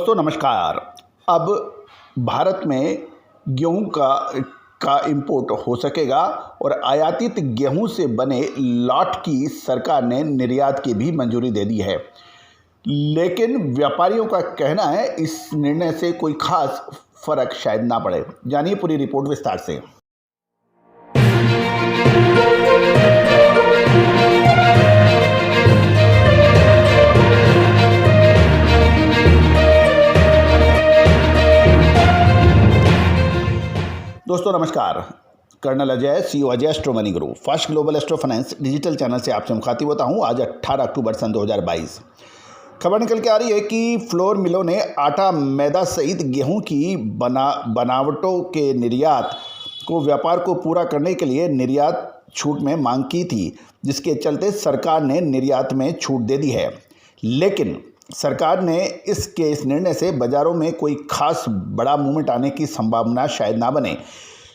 दोस्तों नमस्कार। अब भारत में गेहूं का इंपोर्ट हो सकेगा और आयातित गेहूं से बने लॉट की सरकार ने निर्यात की भी मंजूरी दे दी है। लेकिन व्यापारियों का कहना है इस निर्णय से कोई खास फर्क शायद ना पड़े। जानिए पूरी रिपोर्ट विस्तार से। दोस्तों नमस्कार। Colonel Ajay, CEO Ajay astro money group first global astro finance digital channel से आपसे मुखातिब होता हूं। आज 18 अक्टूबर सन 2022 खबर निकल के आ रही है कि फ्लोर मिलों ने आटा, मैदा सहित गेहूं की बनावटों के निर्यात को व्यापार को पूरा करने के लिए निर्यात छूट में मांग की थी, जिसके चलते सरकार ने निर्यात में छूट दे दी है। लेकिन सरकार ने इस निर्णय से बाजारों में कोई खास बड़ा मूवमेंट आने की संभावना शायद ना बने।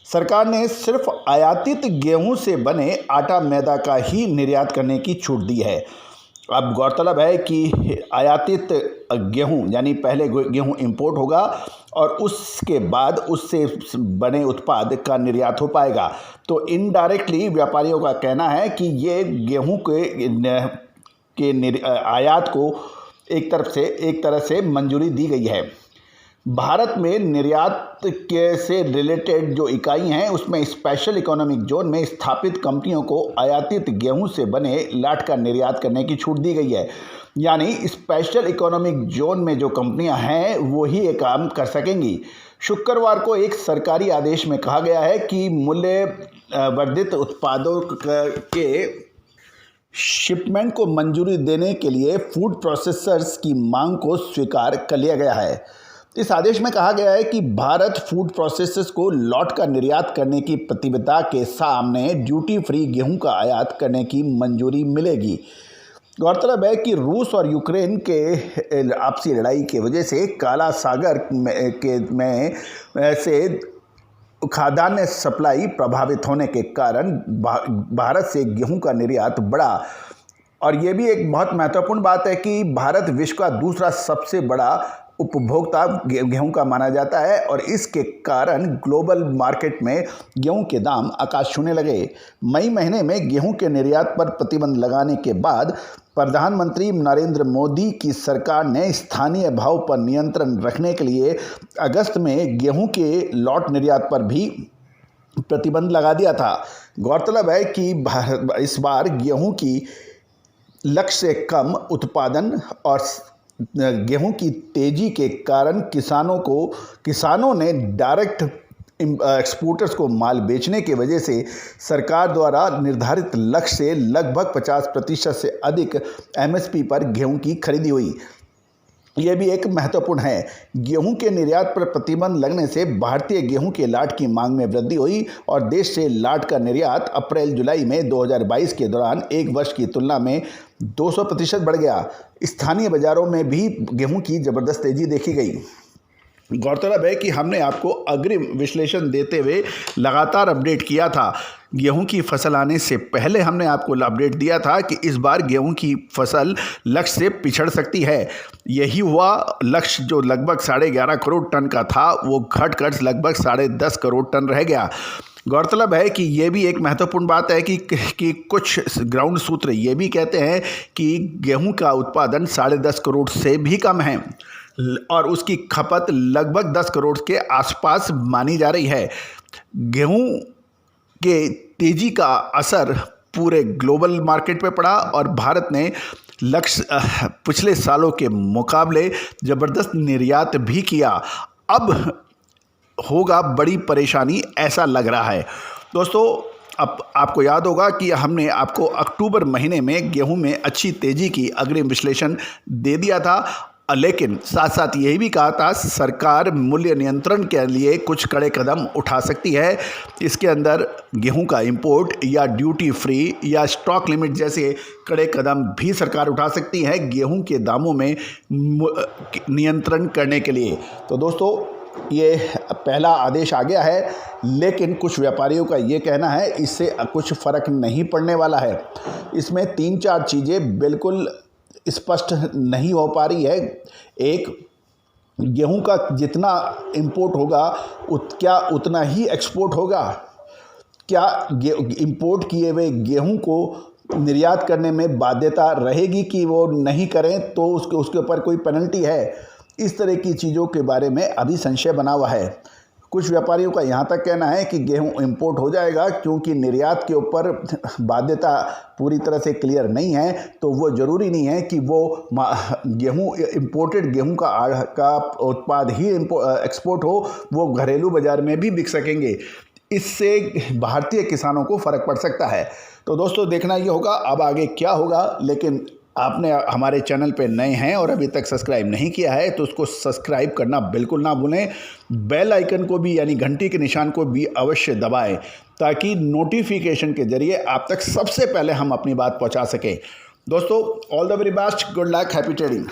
सरकार ने सिर्फ आयातित गेहूं से बने आटा, मैदा का ही निर्यात करने की छूट दी है। अब गौरतलब है कि आयातित गेहूं यानी पहले गेहूं इंपोर्ट होगा और उसके बाद उससे बने उत्पाद का निर्यात हो पाएगा। तो इनडायरेक्टली व्यापारियों का कहना है कि ये गेहूं के आयात को एक तरह से मंजूरी दी गई है। भारत में निर्यात से रिलेटेड जो इकाई हैं उसमें स्पेशल इकोनॉमिक जोन में स्थापित कंपनियों को आयातित गेहूं से बने लाट का निर्यात करने की छूट दी गई है। यानी स्पेशल इकोनॉमिक जोन में जो कंपनियां हैं वो ही ये काम कर सकेंगी। शुक्रवार को एक सरकारी आदेश में कहा गया है कि मूल्य वर्धित उत्पादों के शिपमेंट को मंजूरी देने के लिए फूड प्रोसेसर्स की मांग को स्वीकार कर लिया गया है। इस आदेश में कहा गया है कि भारत फूड प्रोसेसर्स को लॉट का निर्यात करने की प्रतिबद्धता के सामने ड्यूटी फ्री गेहूं का आयात करने की मंजूरी मिलेगी। गौरतलब है कि रूस और यूक्रेन के आपसी लड़ाई की वजह से काला सागर में से खाद्यान्न सप्लाई प्रभावित होने के कारण भारत से गेहूं का निर्यात बढ़ा। और ये भी एक बहुत महत्वपूर्ण बात है कि भारत विश्व का दूसरा सबसे बड़ा उपभोक्ता गेहूं का माना जाता है और इसके कारण ग्लोबल मार्केट में गेहूं के दाम आकाश छूने लगे। मई महीने में गेहूं के निर्यात पर प्रतिबंध लगाने के बाद प्रधानमंत्री नरेंद्र मोदी की सरकार ने स्थानीय भाव पर नियंत्रण रखने के लिए अगस्त में गेहूं के लॉट निर्यात पर भी प्रतिबंध लगा दिया था। गौरतलब है कि इस बार गेहूं की लक्ष्य से कम उत्पादन और गेहूं की तेजी के कारण किसानों ने डायरेक्ट एक्सपोर्टर्स को माल बेचने की वजह से सरकार द्वारा निर्धारित लक्ष्य से लगभग 50% से अधिक एमएसपी पर गेहूं की खरीदी हुई। यह भी एक महत्वपूर्ण है। गेहूं के निर्यात पर प्रतिबंध लगने से भारतीय गेहूं के लाट की मांग में वृद्धि हुई और देश से लाट का निर्यात अप्रैल-जुलाई में 2022 के दौरान एक वर्ष की तुलना में 200% बढ़ गया। स्थानीय बाजारों में भी गेहूं की जबरदस्त तेजी देखी गई। गौरतलब है कि हमने आपको अग्रिम विश्लेषण देते हुए लगातार अपडेट किया था। गेहूं की फसल आने से पहले हमने आपको अपडेट दिया था कि इस बार गेहूं की फसल लक्ष्य से पिछड़ सकती है। यही हुआ। लक्ष्य जो लगभग 11.5 करोड़ टन का था वो घटकर लगभग 10.5 करोड़ टन रह गया। गौरतलब है कि ये भी एक महत्वपूर्ण बात है कि कुछ ग्राउंड सूत्र ये भी कहते हैं कि गेहूं का उत्पादन 10.5 करोड़ से भी कम है और उसकी खपत लगभग 10 करोड़ के आसपास मानी जा रही है। गेहूं के तेजी का असर पूरे ग्लोबल मार्केट पे पड़ा और भारत ने लक्ष्य पिछले सालों के मुकाबले ज़बरदस्त निर्यात भी किया। अब होगा बड़ी परेशानी ऐसा लग रहा है। दोस्तों अब आपको याद होगा कि हमने आपको अक्टूबर महीने में गेहूं में अच्छी तेज़ी की अग्रिम विश्लेषण दे दिया था, लेकिन साथ साथ यही भी कहा था सरकार मूल्य नियंत्रण के लिए कुछ कड़े कदम उठा सकती है। इसके अंदर गेहूं का इंपोर्ट या ड्यूटी फ्री या स्टॉक लिमिट जैसे कड़े कदम भी सरकार उठा सकती है गेहूं के दामों में नियंत्रण करने के लिए। तो दोस्तों ये पहला आदेश आ गया है, लेकिन कुछ व्यापारियों का ये कहना है इससे कुछ फ़र्क नहीं पड़ने वाला है। इसमें 3-4 चीज़ें बिल्कुल स्पष्ट नहीं हो पा रही है। एक, गेहूं का जितना इंपोर्ट होगा क्या उतना ही एक्सपोर्ट होगा? क्या इंपोर्ट किए हुए गेहूं को निर्यात करने में बाध्यता रहेगी कि वो नहीं करें तो उसके ऊपर कोई पेनल्टी है? इस तरह की चीज़ों के बारे में अभी संशय बना हुआ है। कुछ व्यापारियों का यहाँ तक कहना है कि गेहूं इंपोर्ट हो जाएगा, क्योंकि निर्यात के ऊपर बाध्यता पूरी तरह से क्लियर नहीं है, तो वो ज़रूरी नहीं है कि वो गेहूं इंपोर्टेड गेहूं का उत्पाद ही एक्सपोर्ट हो, वो घरेलू बाज़ार में भी बिक सकेंगे। इससे भारतीय किसानों को फ़र्क पड़ सकता है। तो दोस्तों, देखना ये होगा अब आगे क्या होगा। लेकिन आपने हमारे चैनल पे नए हैं और अभी तक सब्सक्राइब नहीं किया है तो उसको सब्सक्राइब करना बिल्कुल ना भूलें। बेल आइकन को भी, यानी घंटी के निशान को भी अवश्य दबाएं, ताकि नोटिफिकेशन के जरिए आप तक सबसे पहले हम अपनी बात पहुंचा सकें। दोस्तों, all the very best, good luck, happy trading.